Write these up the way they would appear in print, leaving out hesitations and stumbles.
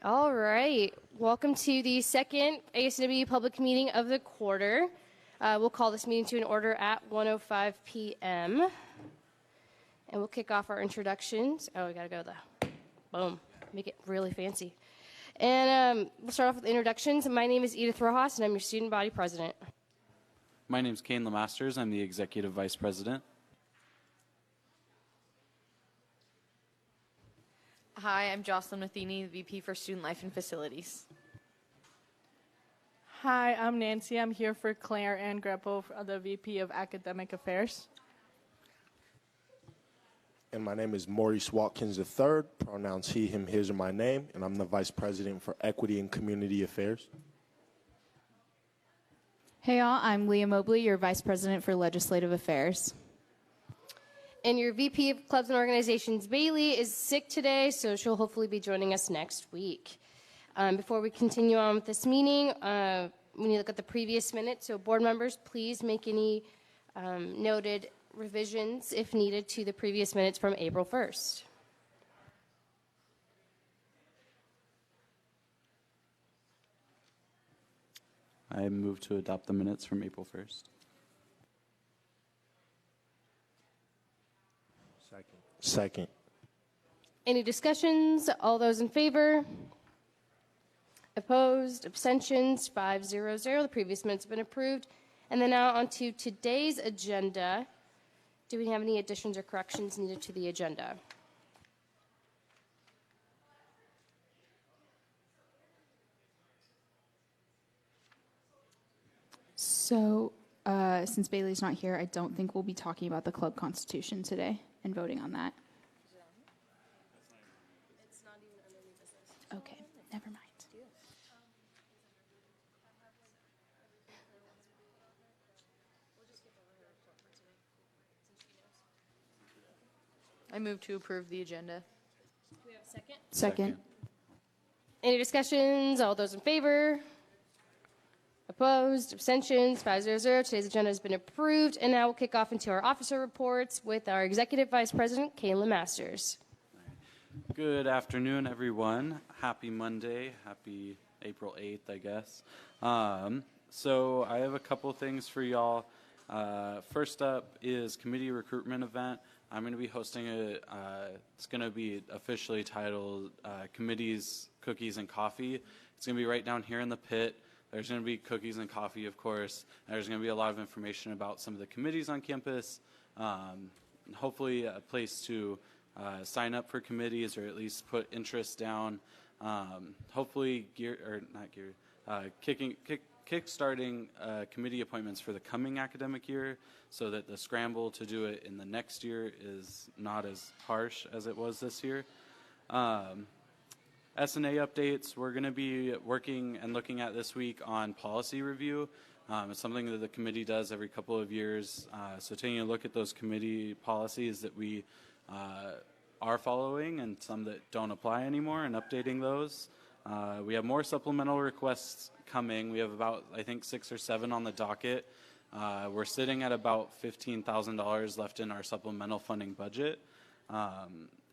All right. Welcome to the second ASCWU public meeting of the quarter. We'll call this meeting to an order at 1:05 p.m. And we'll kick off our introductions. Oh, we got to go boom. Make it really fancy. And we'll start off with introductions. My name is Edith Rojas, and I'm your student body president. My name is Kane Lemasters. I'm the executive vice president. Hi, I'm Jocelyn Matheny, the VP for Student Life and Facilities. Hi, I'm Nancy. I'm here for Claire and Grepo, the VP of Academic Affairs. And my name is Maurice Watkins III, pronouns he, him, his are my name, and I'm the Vice President for Equity and Community Affairs. Hey all, I'm Leah Mobley, your Vice President for Legislative Affairs. And your VP of Clubs and Organizations, Bailey, is sick today, so she'll hopefully be joining us next week. Before we continue on with this meeting, we need to look at the previous minutes. So board members, please make any noted revisions, if needed, to the previous minutes from April 1st. I move to adopt the minutes from April 1st. Second. Any discussions? All those in favor? Opposed? Abstentions? 5-0-0. The previous minutes have been approved. And then now on to today's agenda. Do we have any additions or corrections needed to the agenda? So, since Bailey's not here, I don't think we'll be talking about the club constitution today and voting on that. It's not even under new business. Okay, never mind. I move to approve the agenda. Do we have a second? Second. Any discussions? All those in favor? Opposed? Abstentions? 5-0-0. Today's agenda has been approved. And now we'll kick off into our officer reports with our Executive Vice President, Kayla Masters. Good afternoon, everyone. Happy Monday. Happy April 8th, I guess. So I have a couple things for y'all. First up is committee recruitment event. I'm going to be hosting it's going to be officially titled Committees, Cookies, and Coffee. It's going to be right down here in the pit. There's going to be cookies and coffee, of course. There's going to be a lot of information about some of the committees on campus. Hopefully a place to sign up for committees or at least put interest down. Hopefully kickstarting committee appointments for the coming academic year so that the scramble to do it in the next year is not as harsh as it was this year. S&A updates, we're going to be working and looking at this week on policy review. It's something that the committee does every couple of years. So taking a look at those committee policies that we are following and some that don't apply anymore and updating those. We have more supplemental requests coming. We have about, I think, 6 or 7 on the docket. We're sitting at about $15,000 left in our supplemental funding budget.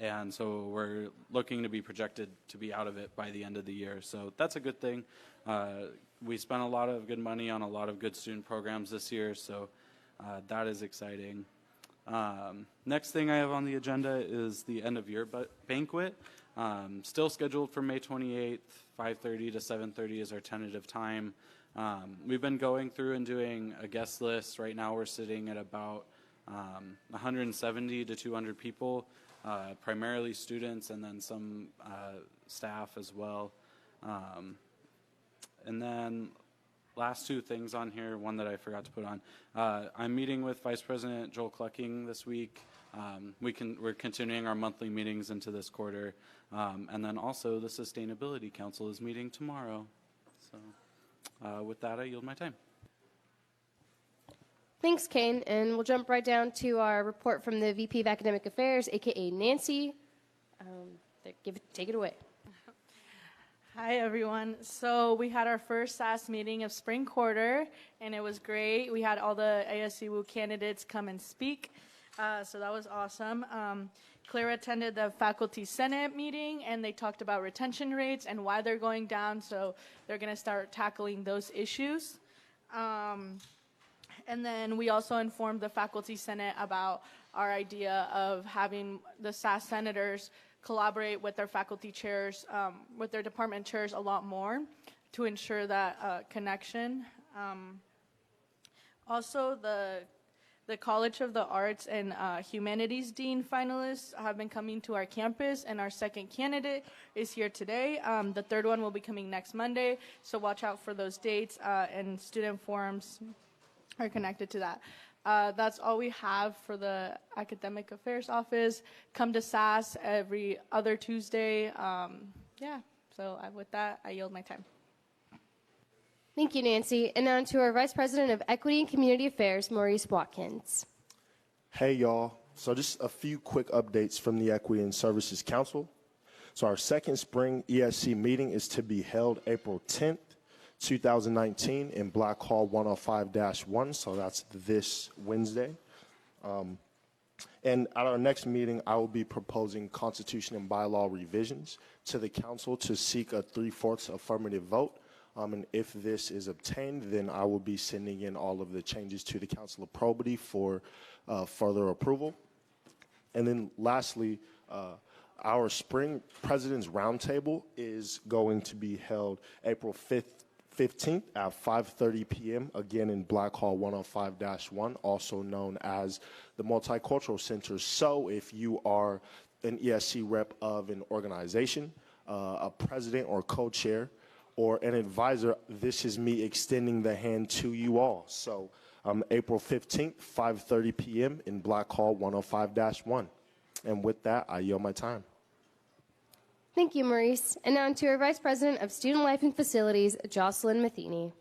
And so we're looking to be projected to be out of it by the end of the year. So that's a good thing. We spent a lot of good money on a lot of good student programs this year, so that is exciting. Next thing I have on the agenda is the end of year banquet. Still scheduled for May 28th, 5:30 to 7:30 is our tentative time. We've been going through and doing a guest list. Right now we're sitting at about 170 to 200 people. Primarily students and then some staff as well. And then last 2 things on here, one that I forgot to put on. I'm meeting with Vice President Joel Clucking this week. We're continuing our monthly meetings into this quarter. And then also the Sustainability Council is meeting tomorrow. So with that, I yield my time. Thanks, Kane. And we'll jump right down to our report from the VP of Academic Affairs, a.k.a. Nancy. Take it away. Hi, everyone. So we had our first SAS meeting of spring quarter, and it was great. We had all the ASCWU candidates come and speak. So that was awesome. Claire attended the Faculty Senate meeting, and they talked about retention rates and why they're going down, so they're going to start tackling those issues. And then we also informed the Faculty Senate about our idea of having the SAS senators collaborate with their faculty chairs, with their department chairs a lot more to ensure that connection. Also, the College of the Arts and Humanities Dean finalists have been coming to our campus, and our second candidate is here today. The third one will be coming next Monday, so watch out for those dates, and student forums are connected to that. That's all we have for the Academic Affairs Office. Come to SAS every other Tuesday. With that, I yield my time. Thank you, Nancy. And now to our Vice President of Equity and Community Affairs, Maurice Watkins. Hey, y'all. So just a few quick updates from the Equity and Services Council. So our second spring ESC meeting is to be held April 10th, 2019 in Black Hall 105-1, so that's this Wednesday. And at our next meeting, I will be proposing constitution and bylaw revisions to the council to seek a 3/4 affirmative vote. And if this is obtained, then I will be sending in all of the changes to the Council of Probity for further approval. And then lastly, our spring President's Roundtable is going to be held April 15th at 5:30 p.m., again in Black Hall 105-1, also known as the Multicultural Center. So if you are an ESC rep of an organization, a president or co-chair, or an advisor, this is me extending the hand to you all. So April 15th, 5:30 p.m. in Black Hall 105-1. And with that, I yield my time. Thank you, Maurice. And now to our Vice President of Student Life and Facilities, Jocelyn Matheny.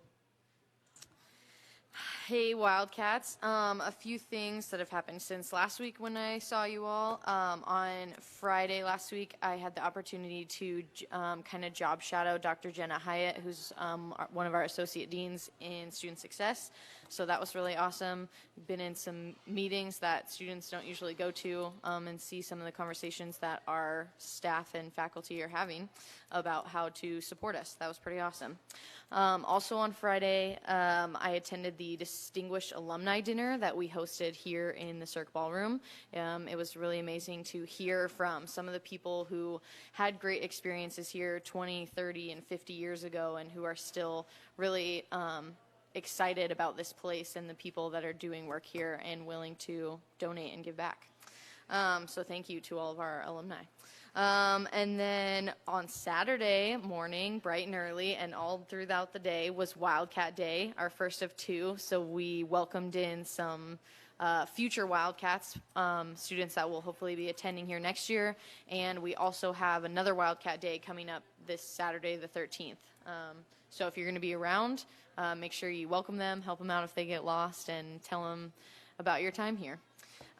Hey, Wildcats. A few things that have happened since last week when I saw you all. On Friday last week, I had the opportunity to kind of job shadow Dr. Jenna Hyatt, who's one of our associate deans in student success. So that was really awesome. Been in some meetings that students don't usually go to, and see some of the conversations that our staff and faculty are having about how to support us. That was pretty awesome. Also on Friday, I attended the Distinguished Alumni Dinner that we hosted here in the Cirque Ballroom. It was really amazing to hear from some of the people who had great experiences here 20, 30, and 50 years ago, and who are still really excited about this place and the people that are doing work here and willing to donate and give back. So thank you to all of our alumni. And then on Saturday morning, bright and early, and all throughout the day was Wildcat Day, our first of two. So we welcomed in some future Wildcats, students that will hopefully be attending here next year. And we also have another Wildcat Day coming up this Saturday, the 13th. So if you're going to be around, make sure you welcome them, help them out if they get lost, and tell them about your time here.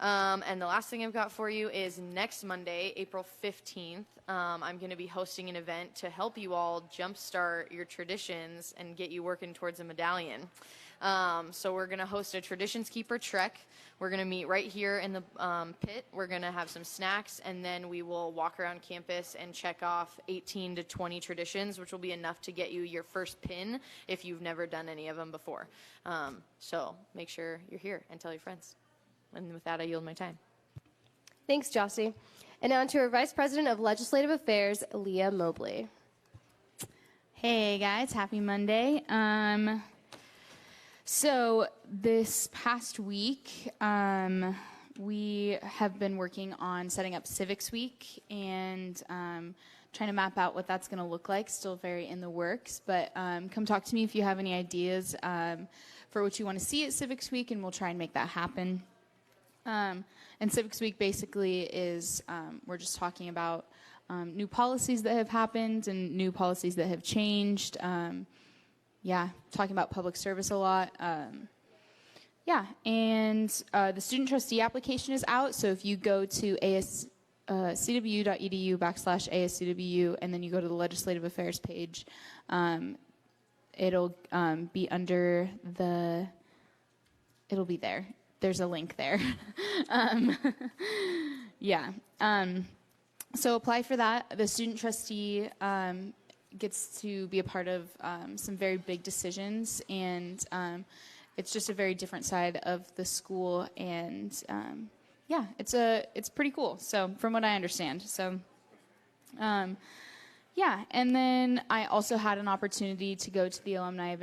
And the last thing I've got for you is next Monday, April 15th, I'm going to be hosting an event to help you all jumpstart your traditions and get you working towards a medallion. So we're going to host a Traditions Keeper trek. We're going to meet right here in the pit. We're going to have some snacks, and then we will walk around campus and check off 18 to 20 traditions, which will be enough to get you your first pin if you've never done any of them before. So make sure you're here and tell your friends. And with that, I yield my time. Thanks, Jossie. And now to our Vice President of Legislative Affairs, Leah Mobley. Hey guys, happy Monday. So this past week, we have been working on setting up Civics Week and trying to map out what that's going to look like. Still very in the works, but come talk to me if you have any ideas for what you want to see at Civics Week, and we'll try and make that happen. And Civics Week basically is, we're just talking about new policies that have happened and new policies that have changed. Talking about public service a lot. And the student trustee application is out. So if you go to ASCWU.edu/ASCWU, and then you go to the Legislative Affairs page, it'll be under it'll be there. there's a link there. um, yeah. So apply for that. The student trustee gets to be a part of some very big decisions, and it's just a very different side of the school, and yeah, it's pretty cool. So from what I understand, so yeah, and then I also had an opportunity to go to the alumni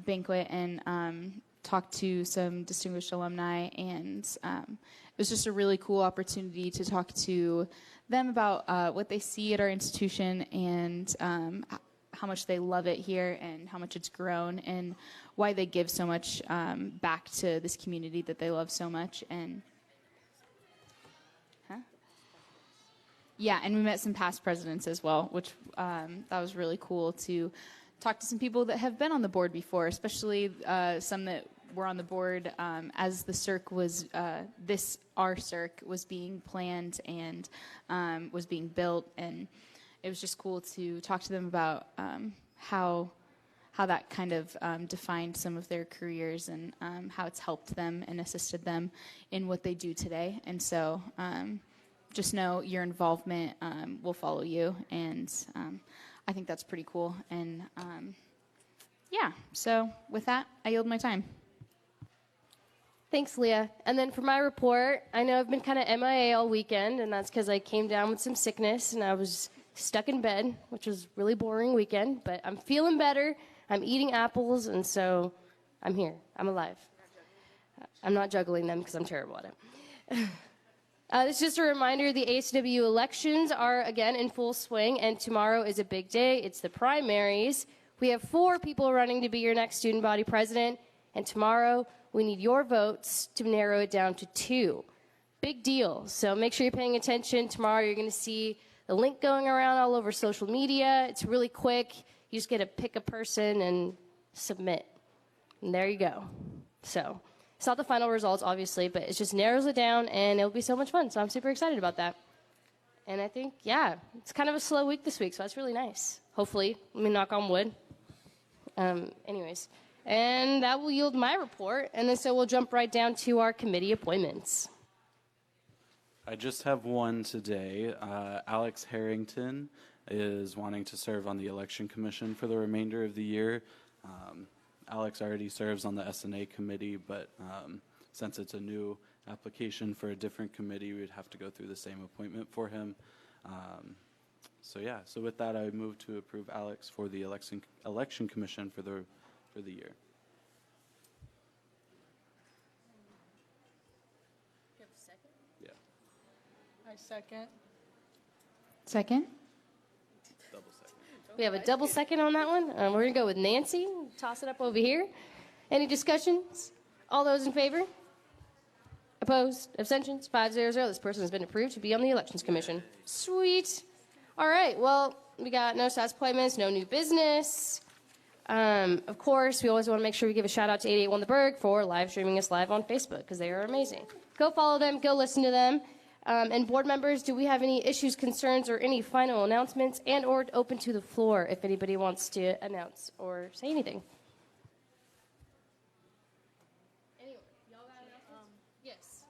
banquet and talk to some distinguished alumni, and it was just a really cool opportunity to talk to them about what they see at our institution, and how much they love it here, and how much it's grown, and why they give so much back to this community that they love so much. And yeah, and we met some past presidents as well, which that was really cool to talk to some people that have been on the board before, especially some that were on the board as the CIRC was, our CIRC was being planned and was being built, and it was just cool to talk to them about how that kind of defined some of their careers, and how it's helped them and assisted them in what they do today. And so just know your involvement will follow you, and I think that's pretty cool. And yeah, so with that, I yield my time. Thanks, Leah. And then for my report, I know I've been kind of MIA all weekend, and that's because I came down with some sickness, and I was stuck in bed, which was a really boring weekend, but I'm feeling better. I'm eating apples, and so I'm here. I'm alive. I'm not juggling them because I'm terrible at it. It's just a reminder, the ASCWU elections are, again, in full swing, and tomorrow is a big day. It's the primaries. We have 4 people running to be your next student body president, and tomorrow we need your votes to narrow it down to 2. Big deal. So make sure you're paying attention. Tomorrow you're going to see the link going around all over social media. It's really quick. You just get to pick a person and submit. And there you go. So it's not the final results, obviously, but it just narrows it down, and it'll be so much fun. So I'm super excited about that. And I think, yeah, it's kind of a slow week this week, so that's really nice. Hopefully. Let me knock on wood. Anyways. And that will yield my report. And then so we'll jump right down to our committee appointments. I just have one today. Alex Harrington is wanting to serve on the Election Commission for the remainder of the year. Alex already serves on the SNA committee, but since it's a new application for a different committee, we'd have to go through the same appointment for him. So yeah, so with that, I move to approve Alex for the Election Commission for the year. Yeah. I second. Second? Double second. We have a double second on that one. We're going to go with Nancy. Toss it up over here. Any discussions? All those in favor? Opposed? Abstentions? 5-0-0. This person has been approved to be on the Elections Commission. Sweet. All right. Well, we got no status appointments, no new business. Of course, we always want to make sure we give a shout out to 881 The Berg for live streaming us live on Facebook, because they are amazing. Go follow them. Go listen to them. And board members, do we have any issues, concerns, or any final announcements, and or open to the floor if anybody wants to announce or say anything? Anyway, y'all got announcements? Yes.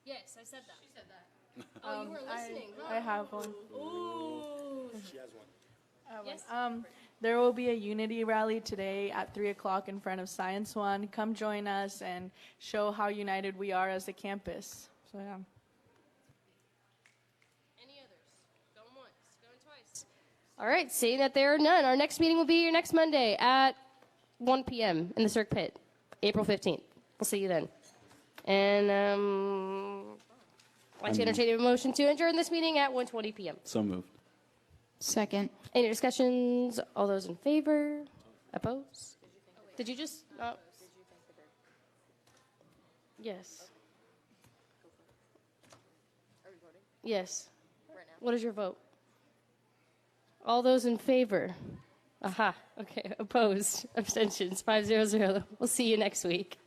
Yes, I said that. She said that. Oh, you weren't listening. I have one. Ooh. She has one. I have Yes. one. There will be a unity rally today at 3 o'clock in front of Science One. Come join us and show how united we are as a campus. So yeah. Any others? Going once, going twice. All right, seeing that there are none, our next meeting will be here next Monday at 1 p.m. in the Cirque Pit, April 15th. We'll see you then. And I'd like to entertain a motion to adjourn this meeting at 1:20 p.m. So moved. Second. Any discussions? All those in favor? Opposed? Did you just? Yes. Are we voting Yes. right now? What is your vote? All those in favor? Aha. Okay. Opposed? Abstentions? 5-0-0. We'll see you next week.